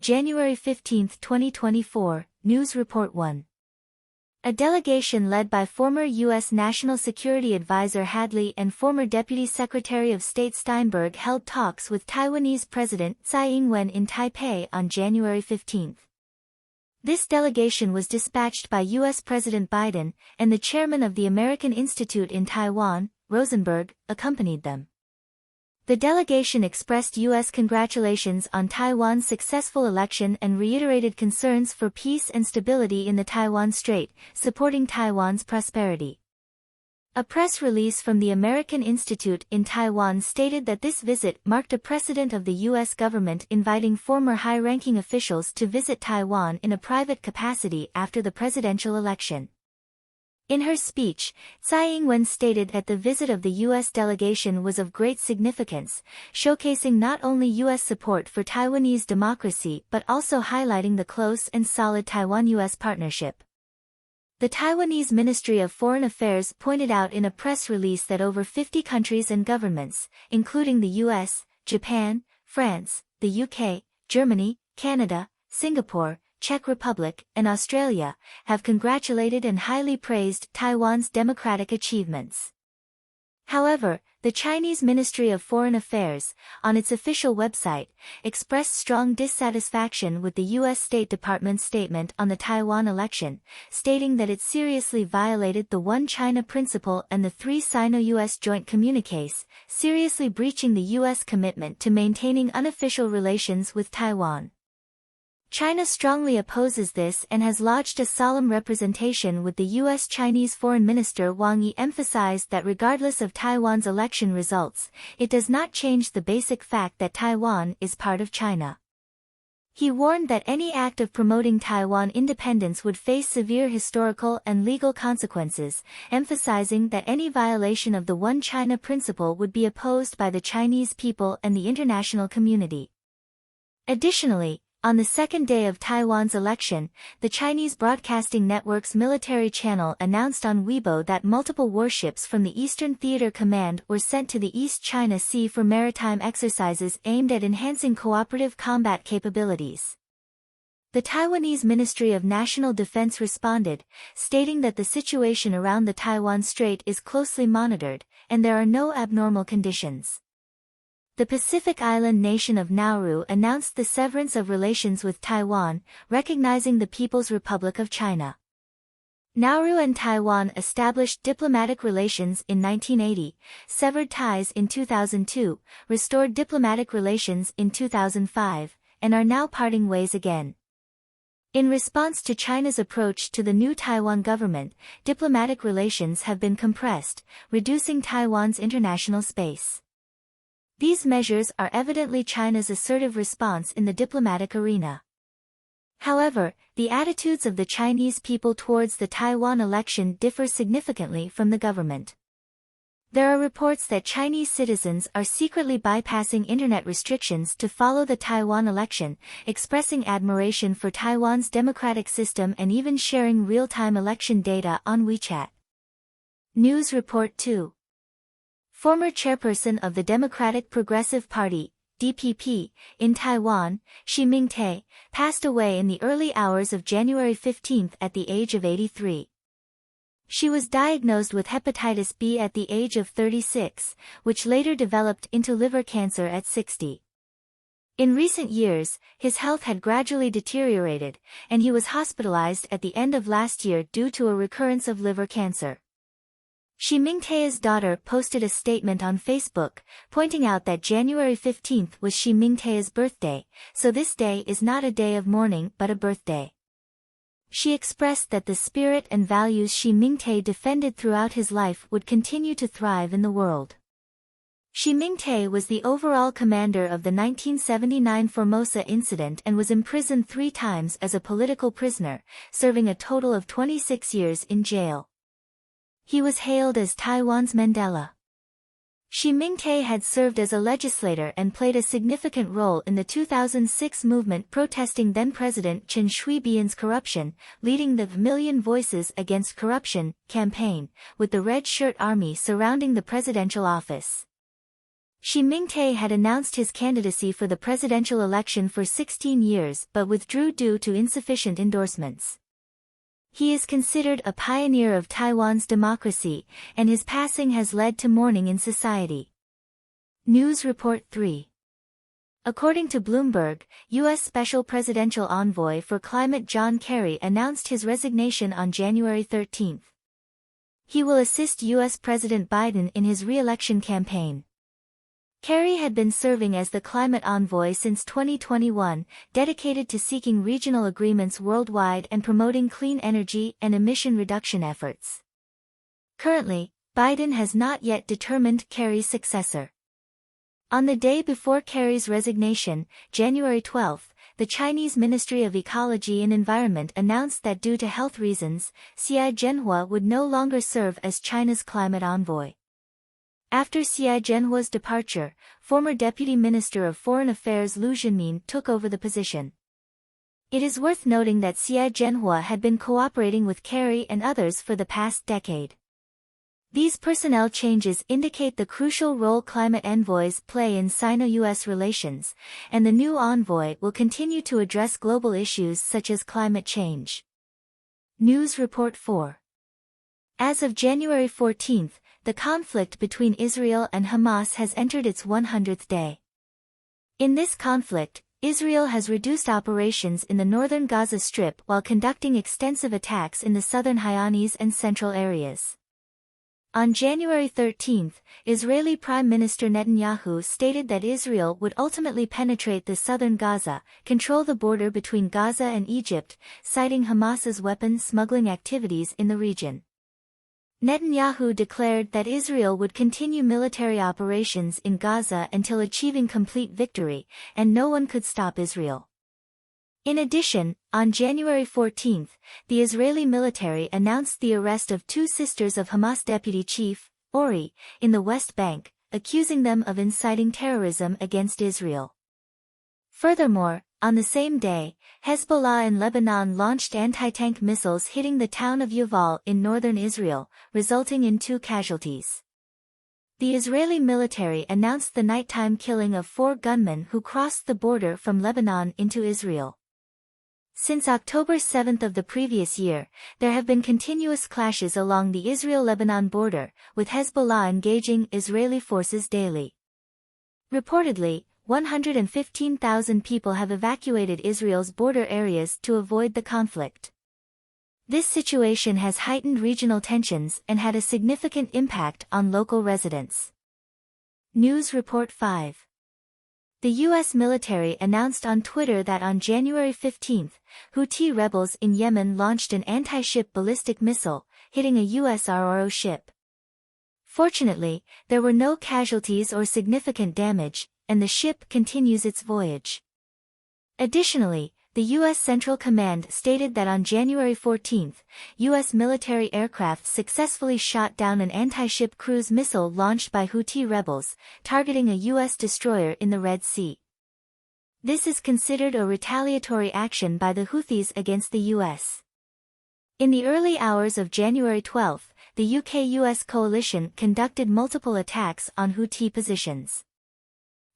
January 15, 2024, News Report 1. A delegation led by former U.S. National Security Advisor Hadley and former Deputy Secretary of State Steinberg held talks with Taiwanese President Tsai Ing-wen in Taipei on January 15. This delegation was dispatched by U.S. President Biden, and the chairman of the American Institute in Taiwan, Rosenberg, accompanied them. The delegation expressed U.S. congratulations on Taiwan's successful election and reiterated concerns for peace and stability in the Taiwan Strait, supporting Taiwan's prosperity. A press release from the American Institute in Taiwan stated that this visit marked a precedent of the U.S. government inviting former high-ranking officials to visit Taiwan in a private capacity after the presidential election. In her speech, Tsai Ing-wen stated that the visit of the U.S. delegation was of great significance, showcasing not only U.S. support for Taiwanese democracy but also highlighting the close and solid Taiwan-U.S. partnership. The Taiwanese Ministry of Foreign Affairs pointed out in a press release that over 50 countries and governments, including the U.S., Japan, France, the U.K., Germany, Canada, Singapore, Czech Republic, and Australia, have congratulated and highly praised Taiwan's democratic achievements. However, the Chinese Ministry of Foreign Affairs, on its official website, expressed strong dissatisfaction with the U.S. State Department's statement on the Taiwan election, stating that it seriously violated the One China principle and the three Sino-U.S. joint communiques, seriously breaching the U.S. commitment to maintaining unofficial relations with Taiwan. China strongly opposes this and has lodged a solemn representation with the U.S. Chinese Foreign Minister Wang Yi, emphasized that regardless of Taiwan's election results, it does not change the basic fact that Taiwan is part of China. He warned that any act of promoting Taiwan independence would face severe historical and legal consequences, emphasizing that any violation of the One China principle would be opposed by the Chinese people and the international community. Additionally, on the second day of Taiwan's election, the Chinese Broadcasting Network's military channel announced on Weibo that multiple warships from the Eastern Theater Command were sent to the East China Sea for maritime exercises aimed at enhancing cooperative combat capabilities. The Taiwanese Ministry of National Defense responded, stating that the situation around the Taiwan Strait is closely monitored, and there are no abnormal conditions. The Pacific island nation of Nauru announced the severance of relations with Taiwan, recognizing the People's Republic of China. Nauru and Taiwan established diplomatic relations in 1980, severed ties in 2002, restored diplomatic relations in 2005, and are now parting ways again. In response to China's approach to the new Taiwan government, diplomatic relations have been compressed, reducing Taiwan's international space. These measures are evidently China's assertive response in the diplomatic arena. However, the attitudes of the Chinese people towards the Taiwan election differ significantly from the government. There are reports that Chinese citizens are secretly bypassing internet restrictions to follow the Taiwan election, expressing admiration for Taiwan's democratic system and even sharing real-time election data on WeChat. News Report 2. Former chairperson of the Democratic Progressive Party, DPP, in Taiwan, Xi Mingtai, passed away in the early hours of January 15 at the age of 83. She was diagnosed with hepatitis B at the age of 36, which later developed into liver cancer at 60. In recent years, his health had gradually deteriorated, and he was hospitalized at the end of last year due to a recurrence of liver cancer. Xi Mingtai's daughter posted a statement on Facebook, pointing out that January 15 was Xi Mingtai's birthday, so this day is not a day of mourning but a birthday. She expressed that the spirit and values Xi Mingtai defended throughout his life would continue to thrive in the world. Xi Mingtai was the overall commander of the 1979 Formosa incident and was imprisoned 3 times as a political prisoner, serving a total of 26 years in jail. He was hailed as Taiwan's Mandela. Xi Mingtai had served as a legislator and played a significant role in the 2006 movement protesting then-President Chen Shui-bian's corruption, leading the Million Voices Against Corruption campaign, with the Red Shirt Army surrounding the presidential office. Xi Mingtai had announced his candidacy for the presidential election for 16 years but withdrew due to insufficient endorsements. He is considered a pioneer of Taiwan's democracy, and his passing has led to mourning in society. News Report 3. According to Bloomberg, U.S. Special Presidential Envoy for Climate John Kerry announced his resignation on January 13. He will assist U.S. President Biden in his re-election campaign. Kerry had been serving as the climate envoy since 2021, dedicated to seeking regional agreements worldwide and promoting clean energy and emission reduction efforts. Currently, Biden has not yet determined Kerry's successor. On the day before Kerry's resignation, January 12, the Chinese Ministry of Ecology and Environment announced that due to health reasons, Xie Zhenhua would no longer serve as China's climate envoy. After Xie Zhenhua's departure, former Deputy Minister of Foreign Affairs Liu Zhenmin took over the position. It is worth noting that Xie Zhenhua had been cooperating with Kerry and others for the past decade. These personnel changes indicate the crucial role climate envoys play in Sino-US relations, and the new envoy will continue to address global issues such as climate change. News Report 4. As of January 14, the conflict between Israel and Hamas has entered its 100th day. In this conflict, Israel has reduced operations in the northern Gaza Strip while conducting extensive attacks in the southern Hayanis and central areas. On January 13, Israeli Prime Minister Netanyahu stated that Israel would ultimately penetrate the southern Gaza, control the border between Gaza and Egypt, citing Hamas's weapons smuggling activities in the region. Netanyahu declared that Israel would continue military operations in Gaza until achieving complete victory, and no one could stop Israel. In addition, on January 14, the Israeli military announced the arrest of two sisters of Hamas deputy chief, Ori, in the West Bank, accusing them of inciting terrorism against Israel. Furthermore, on the same day, Hezbollah in Lebanon launched anti-tank missiles hitting the town of Yaval in northern Israel, resulting in 2 casualties. The Israeli military announced the nighttime killing of 4 gunmen who crossed the border from Lebanon into Israel. Since October 7 of the previous year, there have been continuous clashes along the Israel-Lebanon border, with Hezbollah engaging Israeli forces daily. Reportedly, 115,000 people have evacuated Israel's border areas to avoid the conflict. This situation has heightened regional tensions and had a significant impact on local residents. News Report 5. The U.S. military announced on Twitter that on January 15, Houthi rebels in Yemen launched an anti-ship ballistic missile, hitting a U.S. RRO ship. Fortunately, there were no casualties or significant damage, and the ship continues its voyage. Additionally, the U.S. Central Command stated that on January 14, U.S. military aircraft successfully shot down an anti-ship cruise missile launched by Houthi rebels, targeting a U.S. destroyer in the Red Sea. This is considered a retaliatory action by the Houthis against the U.S. In the early hours of January 12, the UK-US coalition conducted multiple attacks on Houthi positions.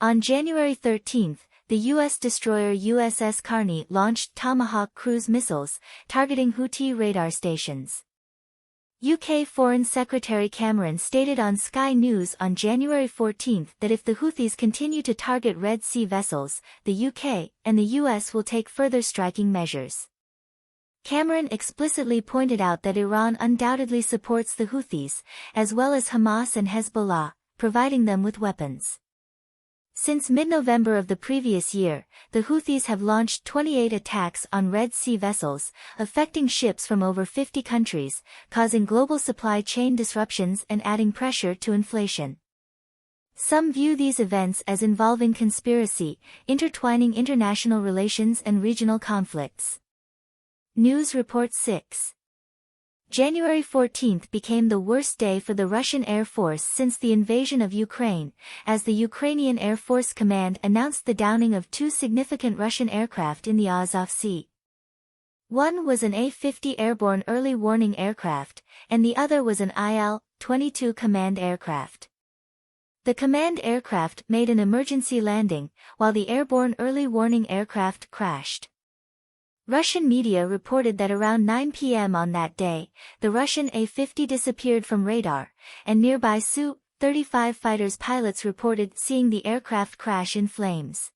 On January 13, the U.S. destroyer USS Carney launched Tomahawk cruise missiles, targeting Houthi radar stations. UK Foreign Secretary Cameron stated on Sky News on January 14 that if the Houthis continue to target Red Sea vessels, the UK and the US will take further striking measures. Cameron explicitly pointed out that Iran undoubtedly supports the Houthis, as well as Hamas and Hezbollah, providing them with weapons. Since mid-November of the previous year, the Houthis have launched 28 attacks on Red Sea vessels, affecting ships from over 50 countries, causing global supply chain disruptions and adding pressure to inflation. Some view these events as involving conspiracy, intertwining international relations and regional conflicts. News Report 6. January 14 became the worst day for the Russian Air Force since the invasion of Ukraine, as the Ukrainian Air Force Command announced the downing of 2 significant Russian aircraft in the Azov Sea. One was an A-50 airborne early warning aircraft, and the other was an Il-22 command aircraft. The command aircraft made an emergency landing, while the airborne early warning aircraft crashed. Russian media reported that around 9 p.m. on that day, the Russian A-50 disappeared from radar, and nearby Su-35 fighters pilots reported seeing the aircraft crash in flames.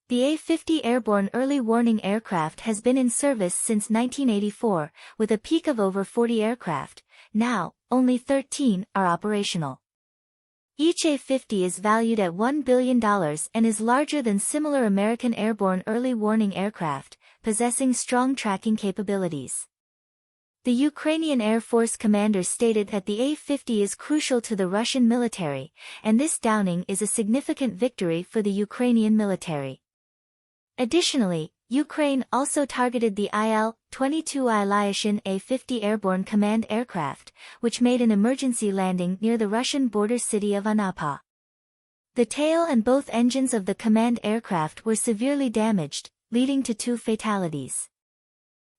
The A-50 airborne early warning aircraft has been in service since 1984, with a peak of over 40 aircraft. Now, only 13 are operational. Each A-50 is valued at $1 billion and is larger than similar American airborne early warning aircraft, possessing strong tracking capabilities. The Ukrainian Air Force commander stated that the A-50 is crucial to the Russian military, and this downing is a significant victory for the Ukrainian military. Additionally, Ukraine also targeted the Il-22I Lyashin A-50 airborne command aircraft, which made an emergency landing near the Russian border city of Anapa. The tail and both engines of the command aircraft were severely damaged, leading to 2 fatalities.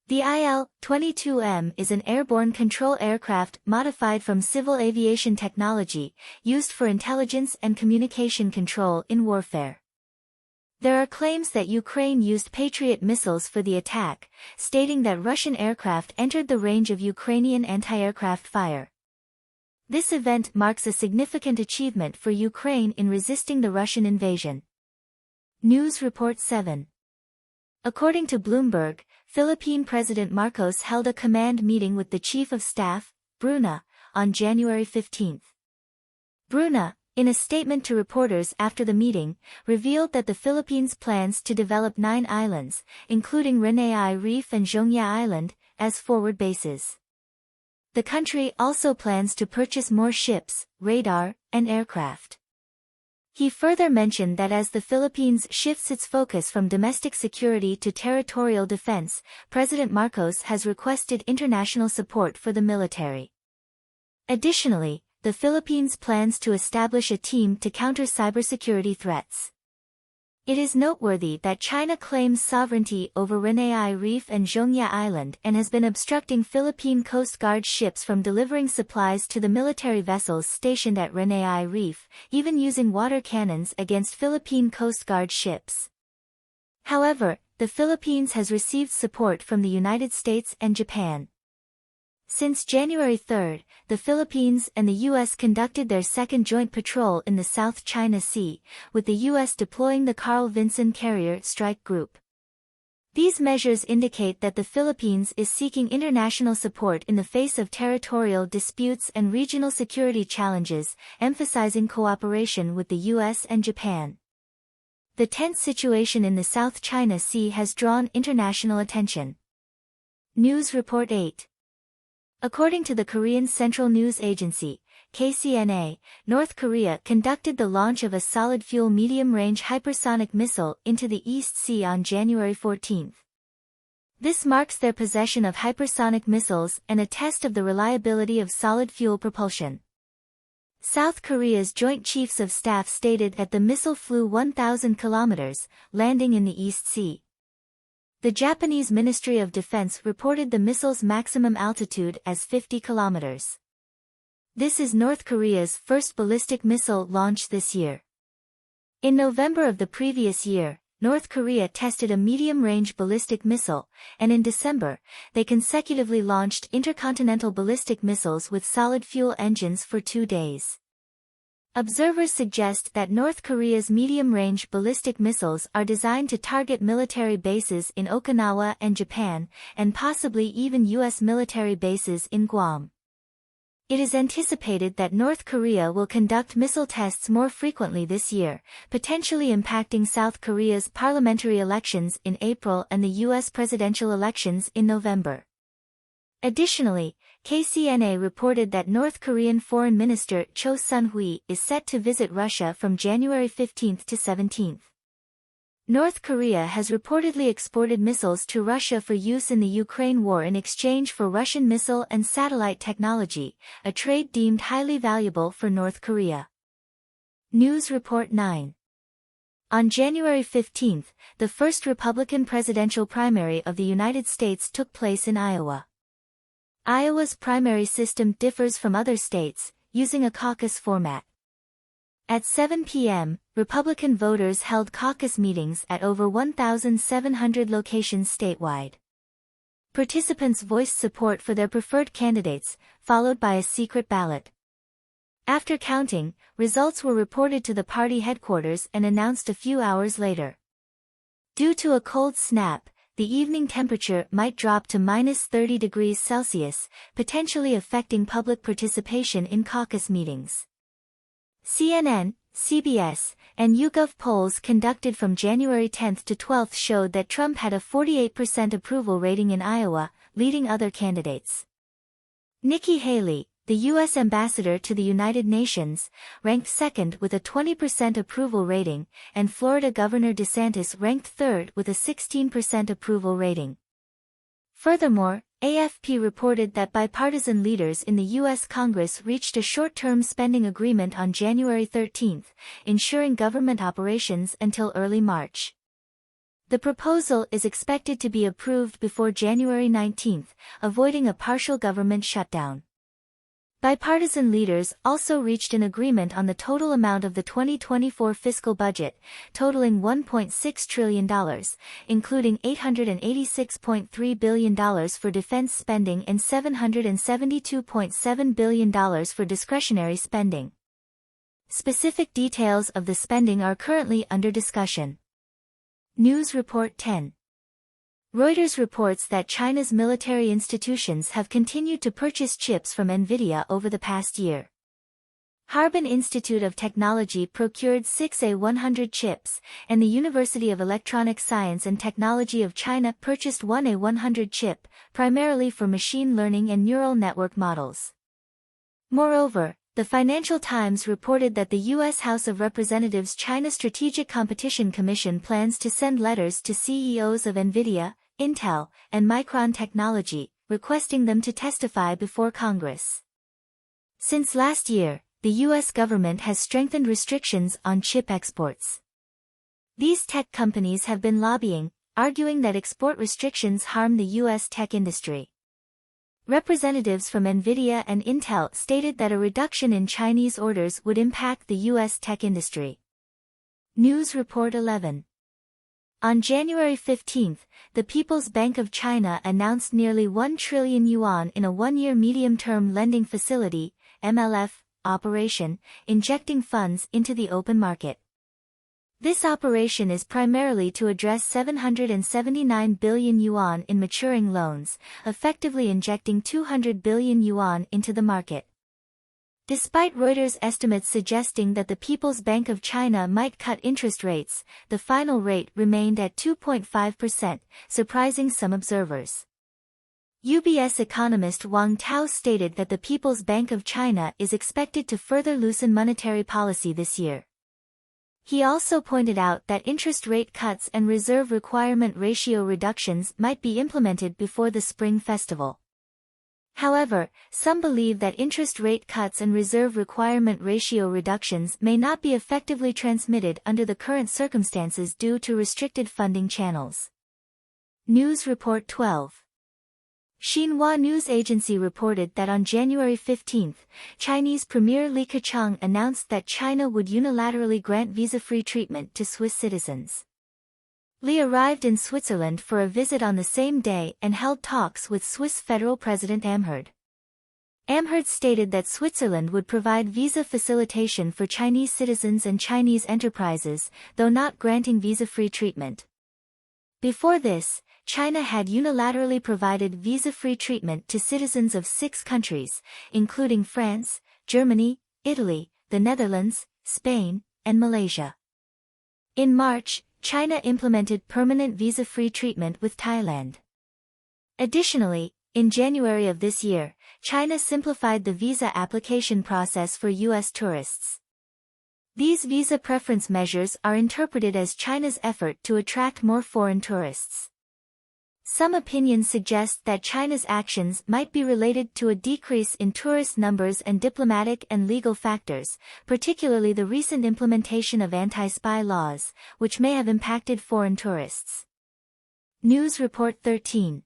The Il-22M is an airborne control aircraft modified from civil aviation technology, used for intelligence and communication control in warfare. There are claims that Ukraine used Patriot missiles for the attack, stating that Russian aircraft entered the range of Ukrainian anti-aircraft fire. This event marks a significant achievement for Ukraine in resisting the Russian invasion. News Report 7. According to Bloomberg, Philippine President Marcos held a command meeting with the Chief of Staff, Bruna, on January 15. Bruna, in a statement to reporters after the meeting, revealed that the Philippines plans to develop 9 islands, including Renai Reef and Zhongya Island, as forward bases. The country also plans to purchase more ships, radar, and aircraft. He further mentioned that as the Philippines shifts its focus from domestic security to territorial defense, President Marcos has requested international support for the military. Additionally, the Philippines plans to establish a team to counter cybersecurity threats. It is noteworthy that China claims sovereignty over Renai Reef and Zhongya Island and has been obstructing Philippine Coast Guard ships from delivering supplies to the military vessels stationed at Renai Reef, even using water cannons against Philippine Coast Guard ships. However, the Philippines has received support from the United States and Japan. Since January 3, the Philippines and the U.S. conducted their second joint patrol in the South China Sea, with the U.S. deploying the Carl Vinson Carrier Strike Group. These measures indicate that the Philippines is seeking international support in the face of territorial disputes and regional security challenges, emphasizing cooperation with the U.S. and Japan. The tense situation in the South China Sea has drawn international attention. News Report 8. According to the Korean Central News Agency, KCNA, North Korea conducted the launch of a solid-fuel medium-range hypersonic missile into the East Sea on January 14. This marks their possession of hypersonic missiles and a test of the reliability of solid-fuel propulsion. South Korea's Joint Chiefs of Staff stated that the missile flew 1,000 kilometers, landing in the East Sea. The Japanese Ministry of Defense reported the missile's maximum altitude as 50 kilometers. This is North Korea's first ballistic missile launch this year. In November of the previous year, North Korea tested a medium-range ballistic missile, and in December, they consecutively launched intercontinental ballistic missiles with solid-fuel engines for 2 days. Observers suggest that North Korea's medium-range ballistic missiles are designed to target military bases in Okinawa and Japan, and possibly even U.S. military bases in Guam. It is anticipated that North Korea will conduct missile tests more frequently this year, potentially impacting South Korea's parliamentary elections in April and the U.S. presidential elections in November. Additionally, KCNA reported that North Korean Foreign Minister Cho Sun-hui is set to visit Russia from January 15 to 17. North Korea has reportedly exported missiles to Russia for use in the Ukraine war in exchange for Russian missile and satellite technology, a trade deemed highly valuable for North Korea. News Report 9. On January 15, the first Republican presidential primary of the United States took place in Iowa. Iowa's primary system differs from other states, using a caucus format. At 7 p.m., Republican voters held caucus meetings at over 1,700 locations statewide. Participants voiced support for their preferred candidates, followed by a secret ballot. After counting, results were reported to the party headquarters and announced a few hours later. Due to a cold snap, the evening temperature might drop to -30 degrees Celsius, potentially affecting public participation in caucus meetings. CNN, CBS, and YouGov polls conducted from January 10 to 12 showed that Trump had a 48% approval rating in Iowa, leading other candidates. Nikki Haley, the U.S. ambassador to the United Nations, ranked second with a 20% approval rating, and Florida Governor DeSantis ranked third with a 16% approval rating. Furthermore, AFP reported that bipartisan leaders in the U.S. Congress reached a short-term spending agreement on January 13, ensuring government operations until early March. The proposal is expected to be approved before January 19, avoiding a partial government shutdown. Bipartisan leaders also reached an agreement on the total amount of the 2024 fiscal budget, totaling $1.6 trillion, including $886.3 billion for defense spending and $772.7 billion for discretionary spending. Specific details of the spending are currently under discussion. News Report 10. Reuters reports that China's military institutions have continued to purchase chips from NVIDIA over the past year. Harbin Institute of Technology procured 6 A100 chips, and the University of Electronic Science and Technology of China purchased 1 A100 chip, primarily for machine learning and neural network models. Moreover, the Financial Times reported that the U.S. House of Representatives China Strategic Competition Commission plans to send letters to CEOs of NVIDIA, Intel, and Micron Technology, requesting them to testify before Congress. Since last year, the U.S. government has strengthened restrictions on chip exports. These tech companies have been lobbying, arguing that export restrictions harm the U.S. tech industry. Representatives from NVIDIA and Intel stated that a reduction in Chinese orders would impact the U.S. tech industry. News Report 11. On January 15, the People's Bank of China announced nearly 1 trillion yuan in a one-year medium-term lending facility, MLF, operation, injecting funds into the open market. This operation is primarily to address 779 billion yuan in maturing loans, effectively injecting 200 billion yuan into the market. Despite Reuters' estimates suggesting that the People's Bank of China might cut interest rates, the final rate remained at 2.5%, surprising some observers. UBS economist Wang Tao stated that the People's Bank of China is expected to further loosen monetary policy this year. He also pointed out that interest rate cuts and reserve requirement ratio reductions might be implemented before the Spring Festival. However, some believe that interest rate cuts and reserve requirement ratio reductions may not be effectively transmitted under the current circumstances due to restricted funding channels. News Report 12. Xinhua News Agency reported that on January 15, Chinese Premier Li Keqiang announced that China would unilaterally grant visa-free treatment to Swiss citizens. Li arrived in Switzerland for a visit on the same day and held talks with Swiss Federal President Amherd. Amherd stated that Switzerland would provide visa facilitation for Chinese citizens and Chinese enterprises, though not granting visa-free treatment. Before this, China had unilaterally provided visa-free treatment to citizens of 6 countries, including France, Germany, Italy, the Netherlands, Spain, and Malaysia. In March, China implemented permanent visa-free treatment with Thailand. Additionally, in January of this year, China simplified the visa application process for U.S. tourists. These visa preference measures are interpreted as China's effort to attract more foreign tourists. Some opinions suggest that China's actions might be related to a decrease in tourist numbers and diplomatic and legal factors, particularly the recent implementation of anti-spy laws, which may have impacted foreign tourists. News Report 13.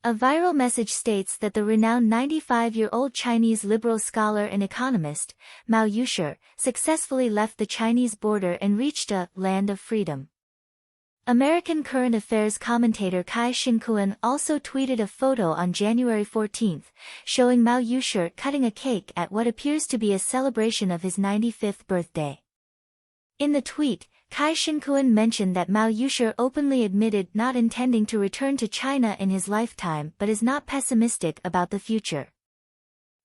A viral message states that the renowned 95-year-old Chinese liberal scholar and economist, Mao Yusher, successfully left the Chinese border and reached a land of freedom. American current affairs commentator Kai Shinkuan also tweeted a photo on January 14, showing Mao Yusher cutting a cake at what appears to be a celebration of his 95th birthday. In the tweet, Kai Shinkuan mentioned that Mao Yusher openly admitted not intending to return to China in his lifetime but is not pessimistic about the future.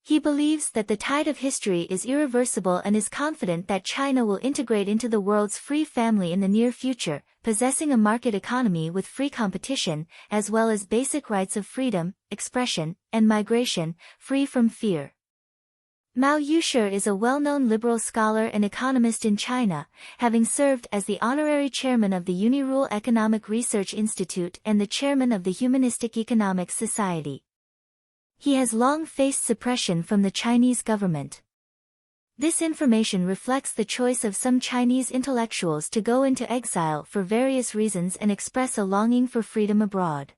He believes that the tide of history is irreversible and is confident that China will integrate into the world's free family in the near future, possessing a market economy with free competition, as well as basic rights of freedom, expression, and migration, free from fear. Mao Yusher is a well-known liberal scholar and economist in China, having served as the honorary chairman of the Unirule Economic Research Institute and the chairman of the Humanistic Economics Society. He has long faced suppression from the Chinese government. This information reflects the choice of some Chinese intellectuals to go into exile for various reasons and express a longing for freedom abroad.